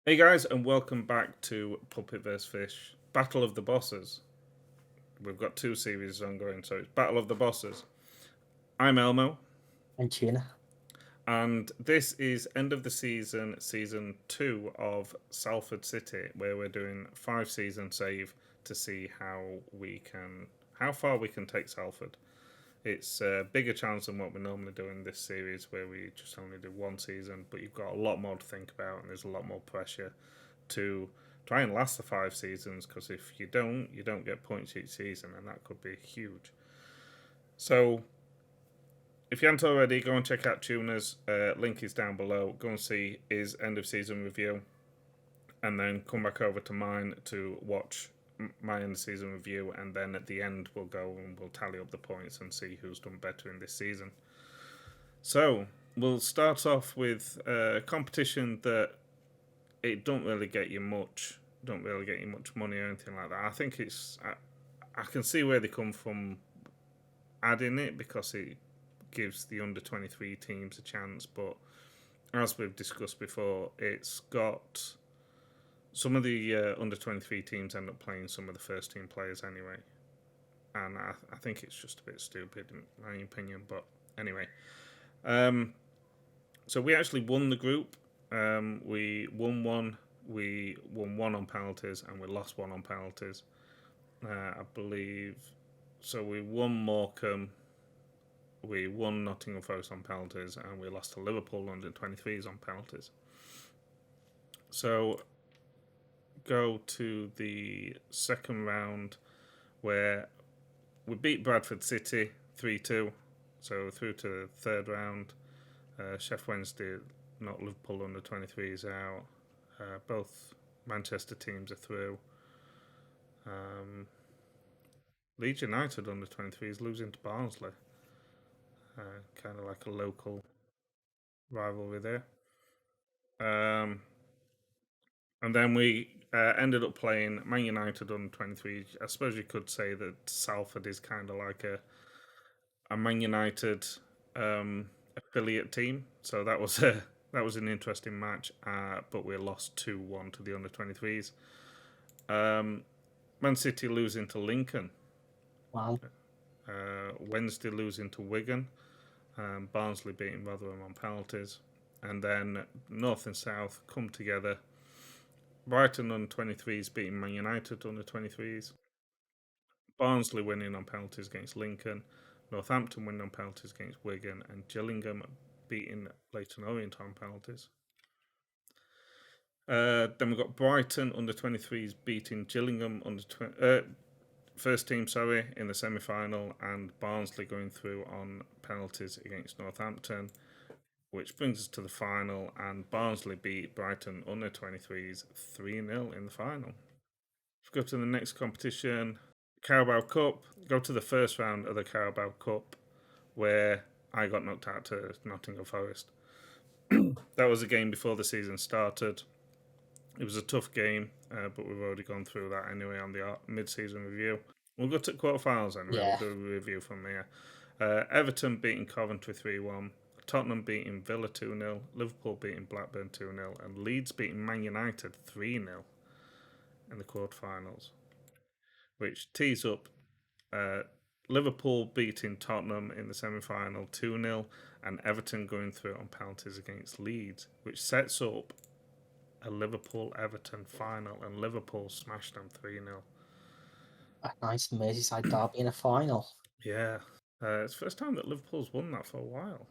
Hey guys, and welcome back to Puppet vs Fish Battle of the Bosses. We've got two series ongoing, so it's Battle of the Bosses. I'm Elmo, And Tuna. and this is end of the season 2 of Salford City, where we're doing 5 season save to see how far we can take Salford. It's a bigger chance than what we normally do in this series, where we just only do one season, but you've got a lot more to think about, and there's a lot more pressure to try and last the 5 seasons, because if you don't get points each season, and that could be huge. So if you haven't already, go and check out Tuna's. Link is down below. Go and see his end of season review, and then come back over to mine to watch my end of season review, and then at the end we'll go and we'll tally up the points and see who's done better in this season. So we'll start off with a competition that it don't really get you much money or anything like that. I think I can see where they come from adding it, because it gives the under 23 teams a chance, but as we've discussed before, it's got some of the under 23 teams end up playing some of the first team players anyway, and I think it's just a bit stupid in my opinion. But anyway, so we actually won the group. We won one. We won one on penalties, and we lost one on penalties. I believe. So we won Morecambe, we won Nottingham Forest on penalties, and we lost to Liverpool under 23s on penalties. So go to the second round, where we beat Bradford City 3-2. So through to the third round. Chef Wednesday, not Liverpool under 23s out. Both Manchester teams are through. Leeds United under 23s losing to Barnsley. Kind of like a local rivalry there. And then we ended up playing Man United under 23. I suppose you could say that Salford is kind of like a Man United affiliate team. So that was an interesting match, but we lost 2-1 to the under 23s. Man City losing to Lincoln. Wow. Wednesday losing to Wigan. Barnsley beating Rotherham on penalties. And then North and South come together. Brighton under 23s beating Man United under 23s. Barnsley winning on penalties against Lincoln. Northampton winning on penalties against Wigan. And Gillingham beating Leyton Orient on penalties. Then we've got Brighton under 23s beating Gillingham first team, in the semi final, and Barnsley going through on penalties against Northampton, which brings us to the final. And Barnsley beat Brighton under 23s 3-0 in the final. Let's go to the next competition, Carabao Cup. Go to the first round of the Carabao Cup, where I got knocked out to Nottingham Forest. That was a game before the season started. It was a tough game, but we've already gone through that anyway on the mid-season review. We'll go to quarterfinals anyway. Yeah. We'll do a review from there. Everton beating Coventry 3-1. Tottenham beating Villa 2-0. Liverpool beating Blackburn 2-0. And Leeds beating Man United 3-0 in the quarterfinals, which tees up Liverpool beating Tottenham in the semi-final 2-0, and Everton going through on penalties against Leeds, which sets up a Liverpool-Everton final, and Liverpool smashed them 3-0. A nice Merseyside derby in a final. Yeah. It's the first time that Liverpool's won that for a while.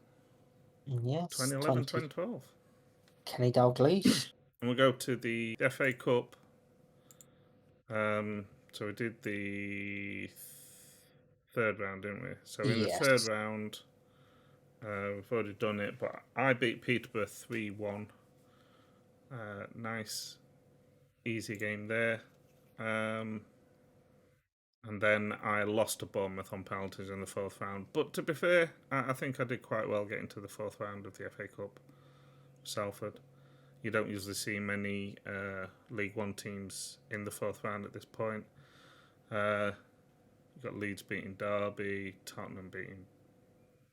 Yes, 2011, 20. 2012. Kenny Dalglish. And we'll go to the FA Cup. So we did the third round, didn't we? So in the third Yes. round, we've already done it, but I beat Peterborough 3-1. Nice, easy game there. And then I lost to Bournemouth on penalties in the fourth round. But to be fair, I think I did quite well getting to the fourth round of the FA Cup. Salford. You don't usually see many League One teams in the fourth round at this point. You've got Leeds beating Derby, Tottenham beating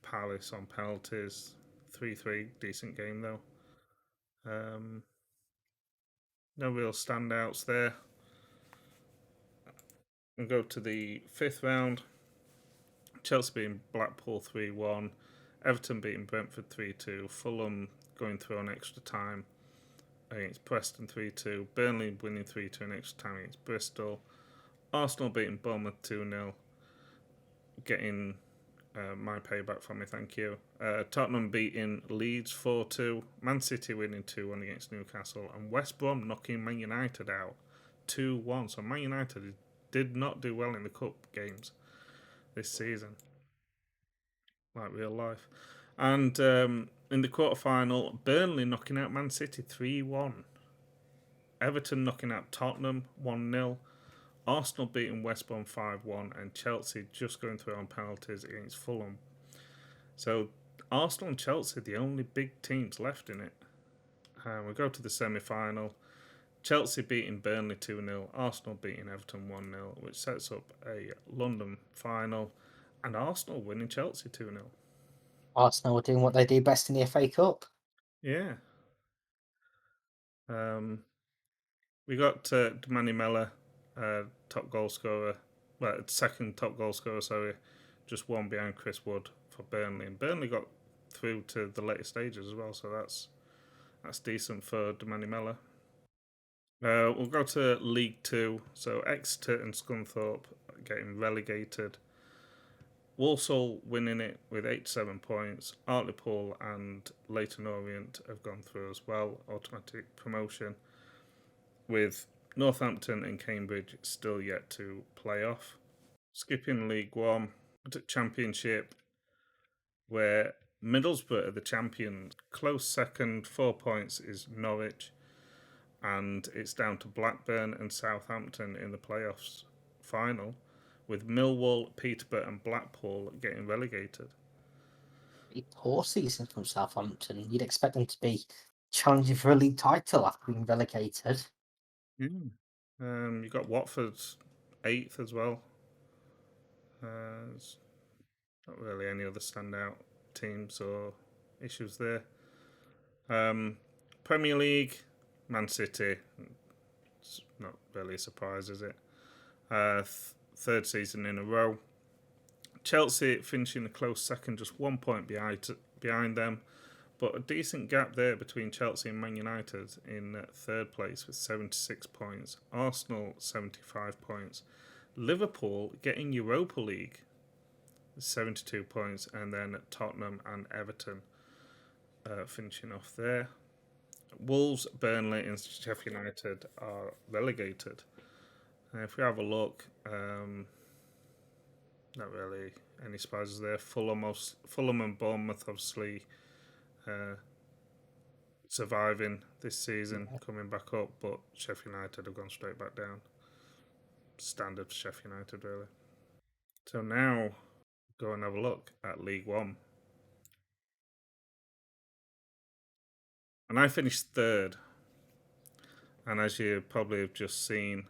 Palace on penalties. 3-3, decent game though. No real standouts there. We'll go to the fifth round. Chelsea beating Blackpool 3-1. Everton beating Brentford 3-2. Fulham going through on extra time against Preston 3-2. Burnley winning 3-2 in extra time against Bristol. Arsenal beating Bournemouth 2-0. Getting my payback from me, thank you. Tottenham beating Leeds 4-2. Man City winning 2-1 against Newcastle. And West Brom knocking Man United out 2-1. So Man United did not do well in the cup games this season, like real life. And in the quarterfinal, Burnley knocking out Man City 3-1. Everton knocking out Tottenham 1-0. Arsenal beating West Brom 5-1, and Chelsea just going through on penalties against Fulham. So Arsenal and Chelsea are the only big teams left in it. We go to the semi-final. Chelsea beating Burnley 2-0, Arsenal beating Everton 1-0, which sets up a London final, and Arsenal winning Chelsea 2-0. Arsenal are doing what they do best in the FA Cup. Yeah. We got Demani Mella, top goal scorer, well, second top goal scorer, sorry, just one behind Chris Wood for Burnley. And Burnley got through to the later stages as well, so that's decent for Demani Mella. We'll go to League 2. So Exeter and Scunthorpe getting relegated. Walsall winning it with 87 points. Hartlepool and Leyton Orient have gone through as well, automatic promotion, with Northampton and Cambridge still yet to play off. Skipping League 1, Championship, where Middlesbrough are the champions. Close second, 4 points, is Norwich, and it's down to Blackburn and Southampton in the playoffs final, with Millwall, Peterborough and Blackpool getting relegated. A poor season from Southampton. You'd expect them to be challenging for a league title after being relegated. You got Watford 8th as well. There's not really any other standout teams or issues there. Premier League, Man City. It's not really a surprise, is it? Third season in a row. Chelsea finishing a close second, just 1 point behind them, but a decent gap there between Chelsea and Man United in third place with 76 points. Arsenal 75 points. Liverpool getting Europa League 72 points, and then Tottenham and Everton finishing off there. Wolves, Burnley and Sheffield United are relegated. If we have a look, not really any surprises there. Fulham and Bournemouth obviously surviving this season, coming back up, but Sheffield United have gone straight back down. Standard for Sheffield United, really. So now, go and have a look at League 1. And I finished third. And as you probably have just seen,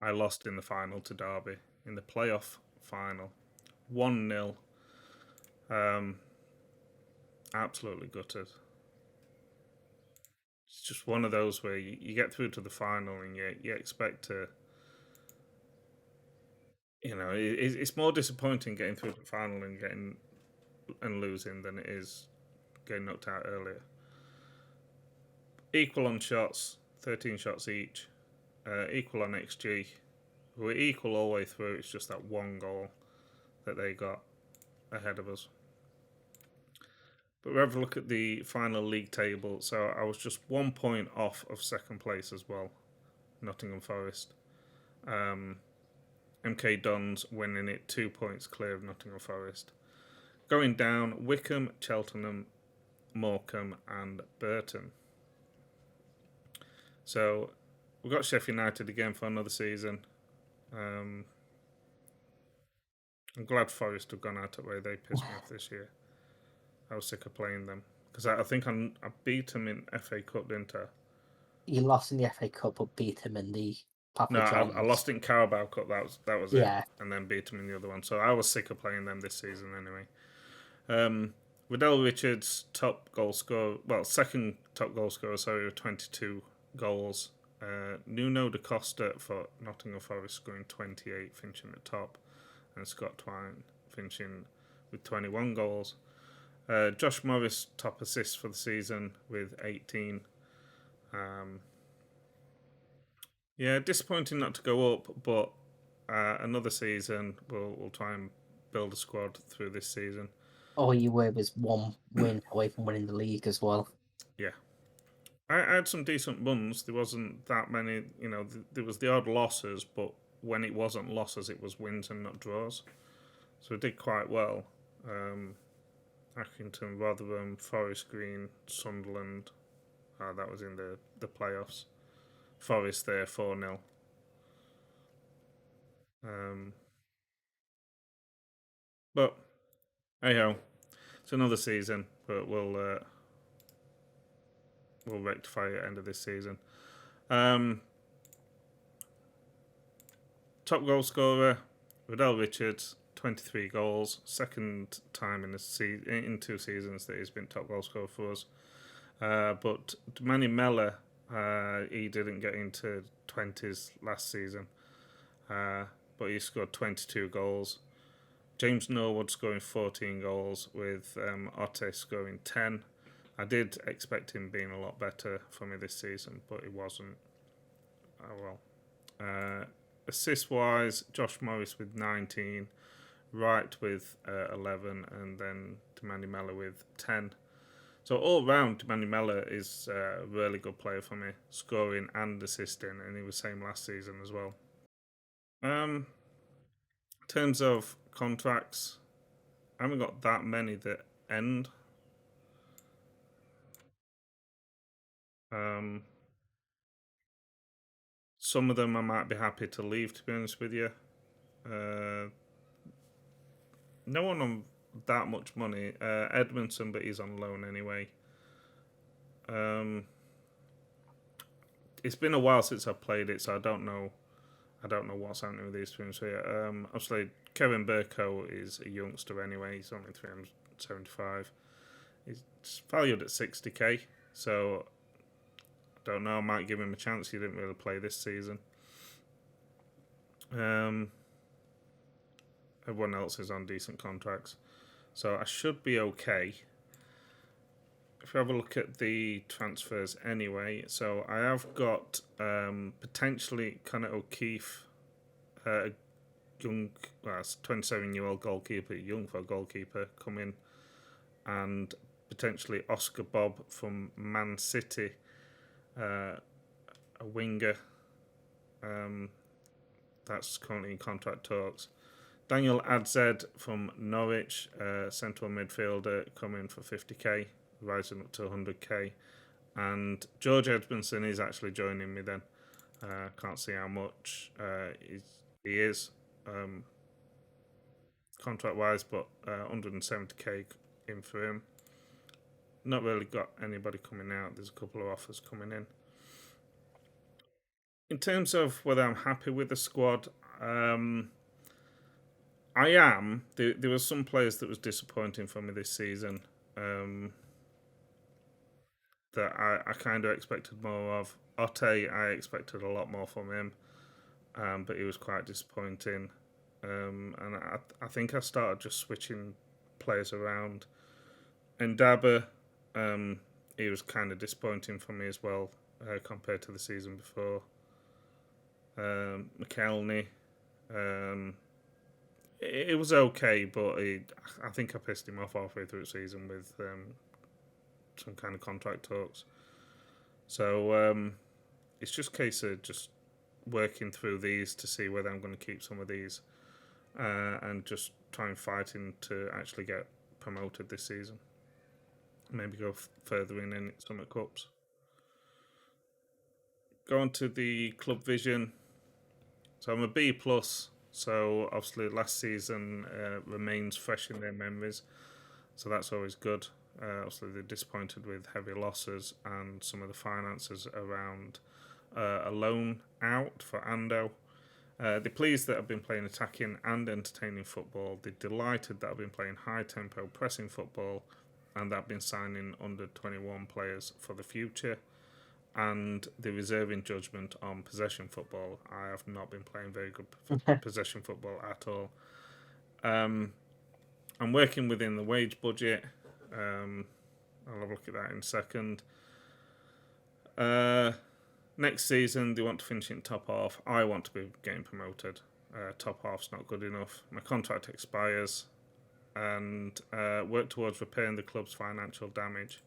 I lost in the final to Derby, in the playoff final. 1-0. Absolutely gutted. It's just one of those where you get through to the final and you expect to, it's more disappointing getting through to the final and losing than it is getting knocked out earlier. Equal on shots, 13 shots each. Equal on XG. We're equal all the way through. It's just that one goal that they got ahead of us. But we have a look at the final league table. So I was just 1 point off of second place as well. Nottingham Forest. MK Dons winning it 2 points clear of Nottingham Forest. Going down, Wickham, Cheltenham, Morecambe and Burton. So we've got Sheffield United again for another season. I'm glad Forest have gone out of the way. They pissed me off this year. I was sick of playing them. Because I think I beat them in FA Cup, didn't I? You lost in the FA Cup, but beat them in the Papa John's. I lost in Carabao Cup. That was Yeah. it. And then beat them in the other one. So I was sick of playing them this season anyway. Riddell Richards, top goal scorer, second top goal scorer, sorry, with 22 goals. Nuno da Costa for Nottingham Forest scoring 28, finishing at top, and Scott Twine finishing with 21 goals. Josh Morris, top assist for the season with 18. Yeah, disappointing not to go up, but another season. We'll try and build a squad through this season. All you were was one win away from winning the league as well. Yeah. I had some decent runs. There wasn't that many, there was the odd losses, but when it wasn't losses, it was wins and not draws. So I did quite well. Accrington, Rotherham, Forest Green, Sunderland. That was in the playoffs. Forest there, 4-0. But, hey ho. It's another season, but we'll rectify it at the end of this season. Top goal scorer, Riddell Richards, 23 goals. Second time in 2 seasons that he's been top goal scorer for us. But Manny Mellor, he didn't get into 20s last season. But he scored 22 goals. James Norwood scoring 14 goals with Otte scoring 10. I did expect him being a lot better for me this season, but he wasn't. Oh well. Assist-wise, Josh Morris with 19, Wright with 11, and then Manny Mellor with 10. So all round, Manny Mellor is a really good player for me, scoring and assisting, and he was same last season as well. In terms of contracts, I haven't got that many that end. Some of them I might be happy to leave, to be honest with you. No one on that much money. Edmondson, but he's on loan anyway. It's been a while since I've played it, so I don't know what's happening with these twins here. Obviously, Kevin Burko is a youngster anyway. He's only 375. He's valued at 60k, so I don't know. I might give him a chance. He didn't really play this season. Everyone else is on decent contracts, so I should be okay. If we have a look at the transfers anyway, so I have got potentially Connor O'Keefe, a young, 27-year-old goalkeeper, young for a goalkeeper, coming, and potentially Oscar Bob from Man City, a winger. That's currently in contract talks. Daniel Adzed from Norwich, central midfielder, coming for 50k, rising up to 100k. And George Edmondson is actually joining me then. Can't see how much he is contract-wise, but 170k in for him. Not really got anybody coming out. There's a couple of offers coming in. In terms of whether I'm happy with the squad, I am. There were some players that was disappointing for me this season that I kind of expected more of. Otte, I expected a lot more from him, but he was quite disappointing. And I think I started just switching players around. And Dabber, he was kind of disappointing for me as well compared to the season before. McElney, it was okay, but I think I pissed him off halfway through the season with some kind of contract talks. So it's just a case of just working through these to see whether I'm going to keep some of these and just try and fighting to actually get promoted this season. Maybe go further in some cups. Go on to the club vision. So I'm a B+. So obviously last season remains fresh in their memories. So that's always good. Obviously they're disappointed with heavy losses and some of the finances around a loan out for Ando. They're pleased that I've been playing attacking and entertaining football. They're delighted that I've been playing high tempo pressing football and I've been signing under 21 players for the future. And the reserving judgment on possession football. I have not been playing very good possession football at all. I'm working within the wage budget. I'll have a look at that in a second. Next season, they want to finish in top half. I want to be getting promoted. Top half's not good enough. My contract expires, and work towards repairing the club's financial damage.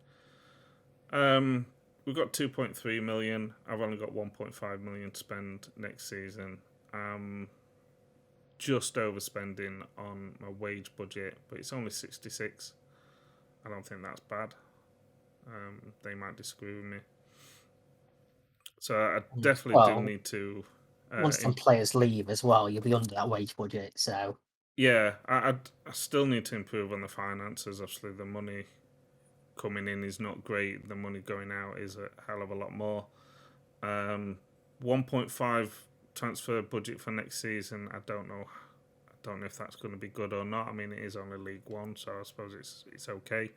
We've got 2.3 million. I've only got 1.5 million to spend next season. Just overspending on my wage budget, but it's only 66. I don't think that's bad. They might disagree with me. So I definitely do need to. Once some players leave as well, you'll be under that wage budget. So yeah, I still need to improve on the finances. Obviously, the money coming in is not great. The money going out is a hell of a lot more. 1.5 transfer budget for next season. I don't know if that's going to be good or not. I mean, it is only League One, so I suppose it's okay.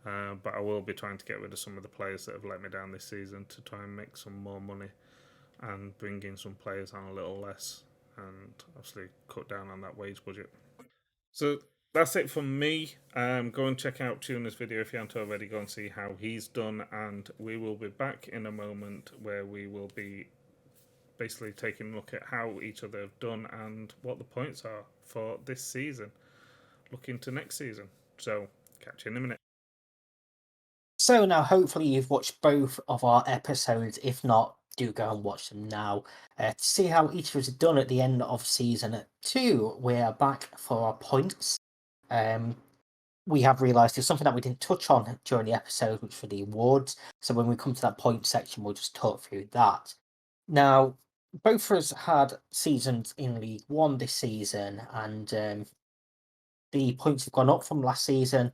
But I will be trying to get rid of some of the players that have let me down this season to try and make some more money and bring in some players on a little less, and obviously cut down on that wage budget. So that's it from me. Go and check out Tuner's video if you haven't already. Go and see how he's done, and we will be back in a moment where we will be basically taking a look at how each other have done and what the points are for this season, looking to next season. So catch you in a minute. So now, hopefully, you've watched both of our episodes. If not, do go and watch them now to see how each of us have done at the end of season 2. We're back for our points. We have realised there's something that we didn't touch on during the episode, which were the awards. So when we come to that point section, we'll just talk through that. Now, both of us had seasons in League One this season, and the points have gone up from last season.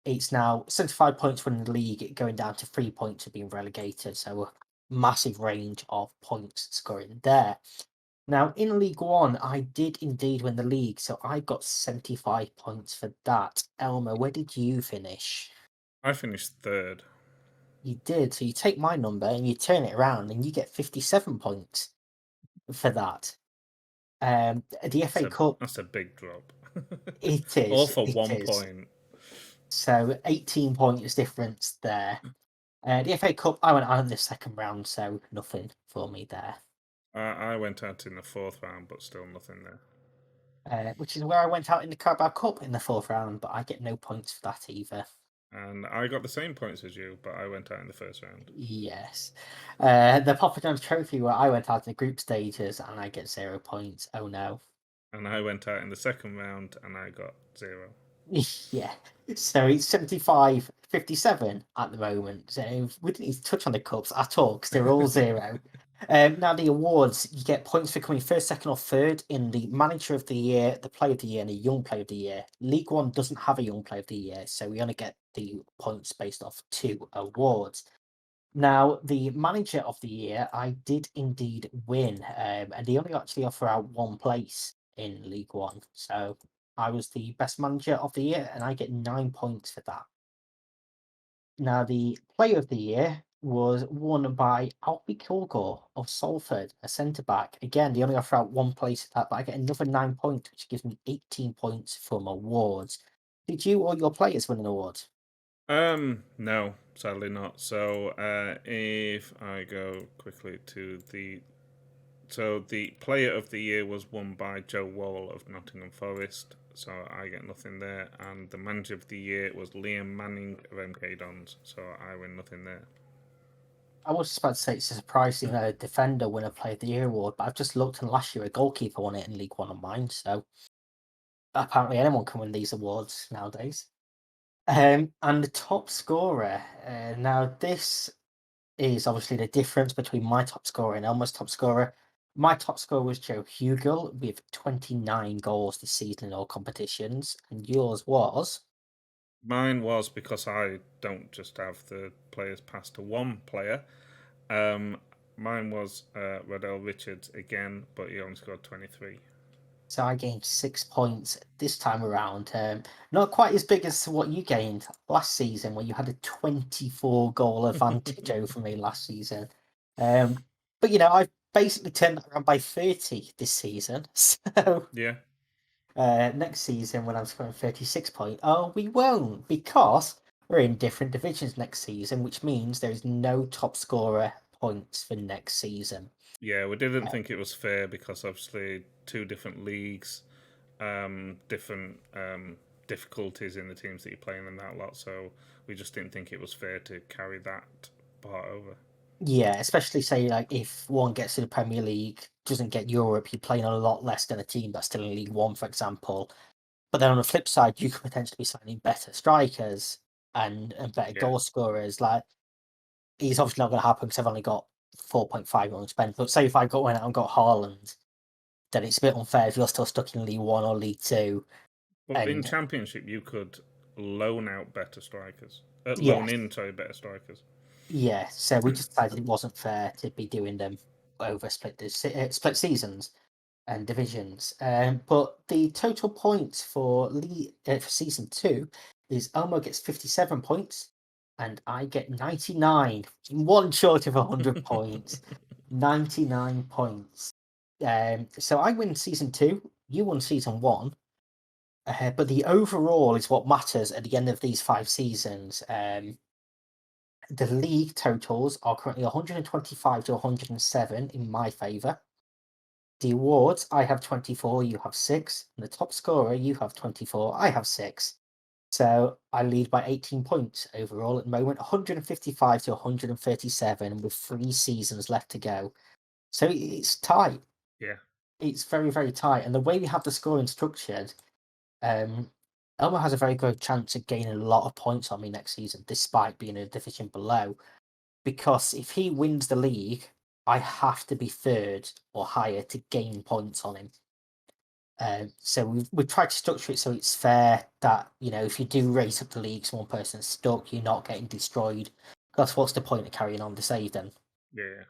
It's now 75 points winning the league, going down to 3 points of being relegated. So a massive range of points scoring there. Now, in League One, I did indeed win the league, so I got 75 points for that. Elmer, where did you finish? I finished third. You did. So you take my number and you turn it around and you get 57 points for that. The FA Cup. That's a big drop. It is. All for 1 point. So 18 points difference there. The FA Cup, I went out in the second round, so nothing for me there. I went out in the fourth round, but still nothing there. Which is where I went out in the Carabao Cup in the fourth round, but I get no points for that either. And I got the same points as you, but I went out in the first round. Yes. The Papa John's Trophy, where I went out in the group stages and I get 0 points. Oh no. And I went out in the second round and I got 0. Yeah. So it's 75-57 at the moment. So we didn't need to touch on the cups at all because they're all 0. Now the awards, you get points for coming first, second, or third in the Manager of the Year, the Player of the Year, and the Young Player of the Year. League One doesn't have a Young Player of the Year, so we only get the points based off 2 awards. Now, the Manager of the Year, I did indeed win, and they only actually offer out 1 place in League One. So I was the best Manager of the Year, and I get 9 points for that. Now, the Player of the Year was won by Albie Kilgore of Salford, a centre-back. Again, they only offer out 1 place for that, but I get another 9 points, which gives me 18 points from awards. Did you or your players win an award? No, sadly not. So, if I go quickly to the Player of the Year was won by Joe Wall of Nottingham Forest, so I get nothing there. And the Manager of the Year was Liam Manning of MK Dons, so I win nothing there. I was just about to say it's a surprising defender win a Player of the Year award, but I've just looked and last year a goalkeeper won it in League One on mine, so apparently anyone can win these awards nowadays. And the top scorer. Now this is obviously the difference between my top scorer and Elmer's top scorer. My top scorer was Joe Hugel with 29 goals this season in all competitions, and yours was? Mine was, because I don't just have the players pass to one player. Mine was Riddell Richards again, but he only scored 23. So I gained 6 points this time around. Not quite as big as what you gained last season, where you had a 24-goal advantage over me last season. But I've basically turned that around by 30 this season. So Yeah. next season, when I'm scoring 36 points, we won't, because we're in different divisions next season, which means there is no top scorer points for next season. Yeah, we didn't think it was fair because obviously two different leagues, different difficulties in the teams that you're playing and that lot. So we just didn't think it was fair to carry that part over. Yeah, especially say like if one gets to the Premier League, doesn't get Europe, you're playing a lot less than a team that's still in League One, for example. But then on the flip side, you could potentially be signing better strikers and better Yeah, goal scorers. Like, it's obviously not going to happen because I've only got 4.5 million spent. But say if I went out and got Haaland, then it's a bit unfair if you're still stuck in League One or League Two. but in And Championship you could loan out better strikers, loan yes, in better strikers. yeah. So we just decided it wasn't fair to be doing them over split seasons and divisions. But the total points for season 2 is Elmo gets 57 points and I get 99, one short of 100 points, 99 points. So I win season 2, you won season 1. But the overall is what matters at the end of these 5 seasons. The league totals are currently 125 to 107 in my favour. The awards, I have 24, you have 6. And the top scorer, you have 24, I have 6. So I lead by 18 points overall at the moment, 155 to 137, with 3 seasons left to go. So it's tight. Yeah, It's very, very tight. And the way we have the scoring structured, Elmo has a very good chance of gaining a lot of points on me next season, despite being a division below. Because if he wins the league, I have to be third or higher to gain points on him. So we've tried to structure it so it's fair that, if you do race up the leagues, one person's stuck, you're not getting destroyed. Because what's the point of carrying on the save then? yeah.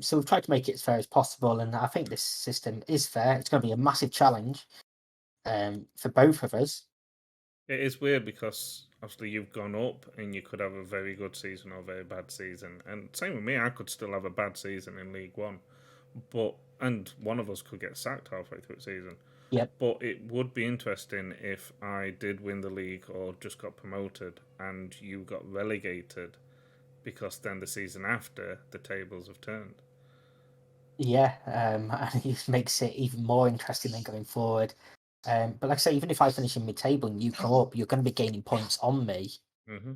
So we've tried to make it as fair as possible, and I think this system is fair. It's going to be a massive challenge for both of us. It is weird because obviously you've gone up and you could have a very good season or a very bad season, and same with me. I could still have a bad season in League One, and one of us could get sacked halfway through the season. Yep. But it would be interesting if I did win the league or just got promoted and you got relegated, because then the season after the tables have turned. Yeah, and it makes it even more interesting than going forward. But like I say, even if I finish in mid-table and you come up, you're going to be gaining points on me. Mm-hmm.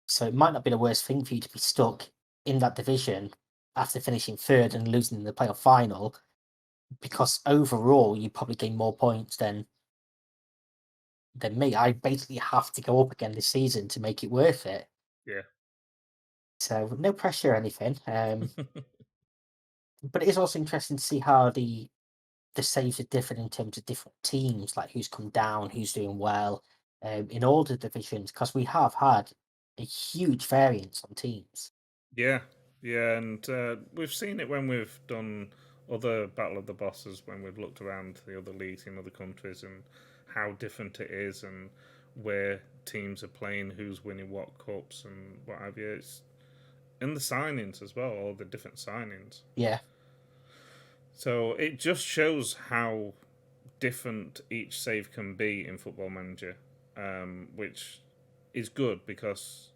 So it might not be the worst thing for you to be stuck in that division after finishing third and losing in the playoff final, because overall you probably gain more points than me. I basically have to go up again this season to make it worth it. Yeah. So no pressure or anything. But it is also interesting to see how the saves are different in terms of different teams, like who's come down, who's doing well, in all the divisions, because we have had a huge variance on teams. Yeah, yeah, and we've seen it when we've done other Battle of the Bosses, when we've looked around the other leagues in other countries and how different it is, and where teams are playing, who's winning what cups and what have you. It's in the signings as well, all the different signings. Yeah, So it just shows how different each save can be in Football Manager, which is good because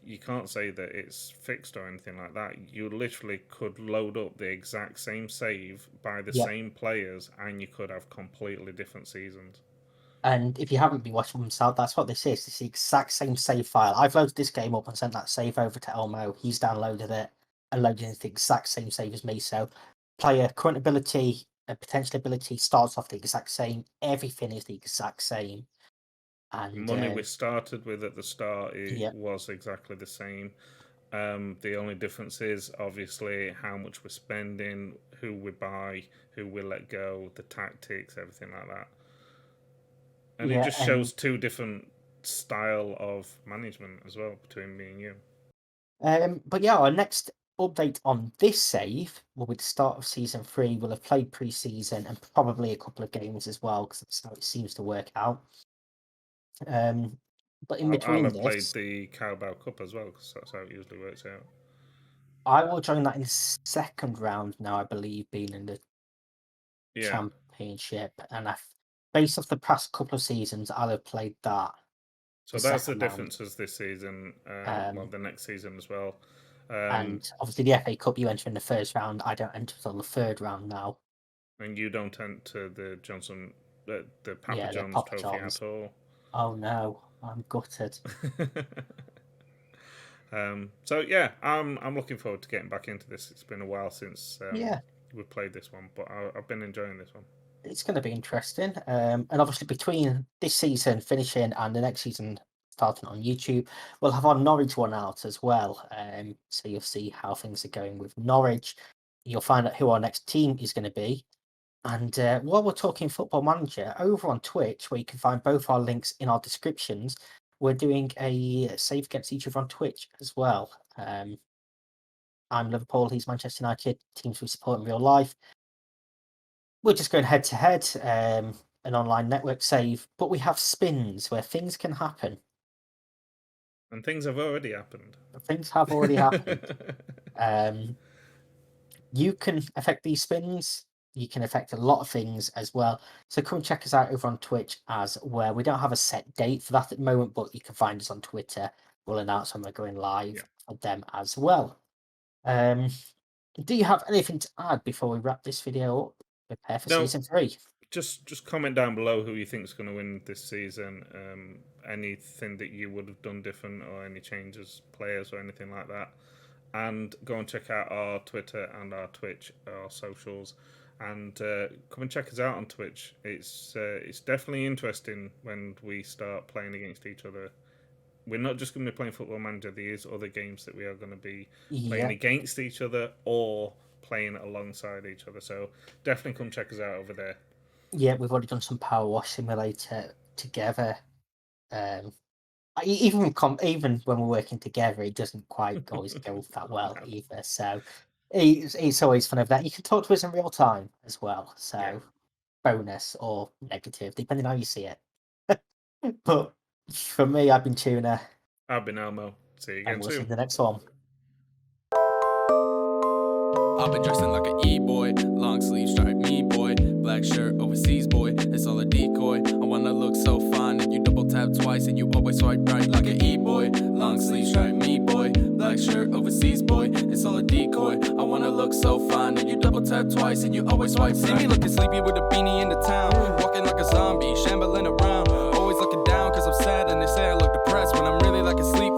you can't say that it's fixed or anything like that. You literally could load up the exact same save by the yeah. same players, and you could have completely different seasons. And if you haven't been watching them out, that's what this is. It's the exact same save file. I've loaded this game up and sent that save over to Elmo. He's downloaded it and loaded in the exact same save as me. So player current ability and potential ability starts off the exact same. Everything is the exact same. The And money we started with at the start, it yeah, was exactly the same. The only difference is obviously how much we're spending, who we buy, who we let go, the tactics, everything like that. And it yeah, just and shows two different style of management as well between me and you. but yeah, our next update on this save will be the start of season 3. We'll have played pre-season and probably a couple of games as well, because that's how it seems to work out. But in I'll between have played this, the Carabao Cup as well, because that's how it usually works out. I will join that in the second round now, I believe, being in the Yeah. championship. And based off the past couple of seasons, I'll have played that. So that's the differences this season, well, the next season as well. And obviously the FA Cup, you enter in the first round. I don't enter until the third round now. And you don't enter the Papa Yeah, the John's Papa trophy John's. at all. Oh no, I'm gutted. So yeah, I'm looking forward to getting back into this. It's been a while since Yeah, we've played this one, but I've been enjoying this one. it's going to be interesting. And obviously between this season finishing and the next season starting on YouTube, we'll have our Norwich one out as well. So you'll see how things are going with Norwich. You'll find out who our next team is going to be. And while we're talking Football Manager, over on Twitch, where you can find both our links in our descriptions, we're doing a save against each other on Twitch as well. I'm Liverpool, he's Manchester United, teams we support in real life. We're just going head to head, an online network save, but we have spins where things can happen. And things have already happened. Things have already happened. You can affect these spins. You can affect a lot of things as well. So come check us out over on Twitch as well. We don't have a set date for that at the moment, but you can find us on Twitter. We'll announce when we're going live for them as well. Do you have anything to add before we wrap this video up? Prepare for season 3. Just comment down below who you think is going to win this season. Anything that you would have done different, or any changes, players, or anything like that. And go and check out our Twitter and our Twitch, our socials, and come and check us out on Twitch. It's definitely interesting when we start playing against each other. We're not just going to be playing Football Manager. There is other games that we are going to be playing against each other or playing alongside each other. So definitely come check us out over there. Yeah, we've already done some Power Wash Simulator together. Even when we're working together, it doesn't quite always go that well either. So it's always fun of that. You can talk to us in real time as well. So bonus or negative, depending on how you see it. But for me, I've been Tuna. I've been Elmo. See you again and we'll soon. see you in the next one. I've been dressing like an E-boy, long sleeve striped me boy, black shirt overseas boy, it's all a decoy. I wanna look so fine and you double tap twice and you always swipe right like an E-boy, long sleeve striped me boy, black shirt overseas boy, it's all a decoy. I wanna look so fine and you double tap twice and you always swipe right. See me looking sleepy with a beanie in the town, walking like a zombie, shambling around, always looking down cause I'm sad and they say I look depressed when I'm really like asleep.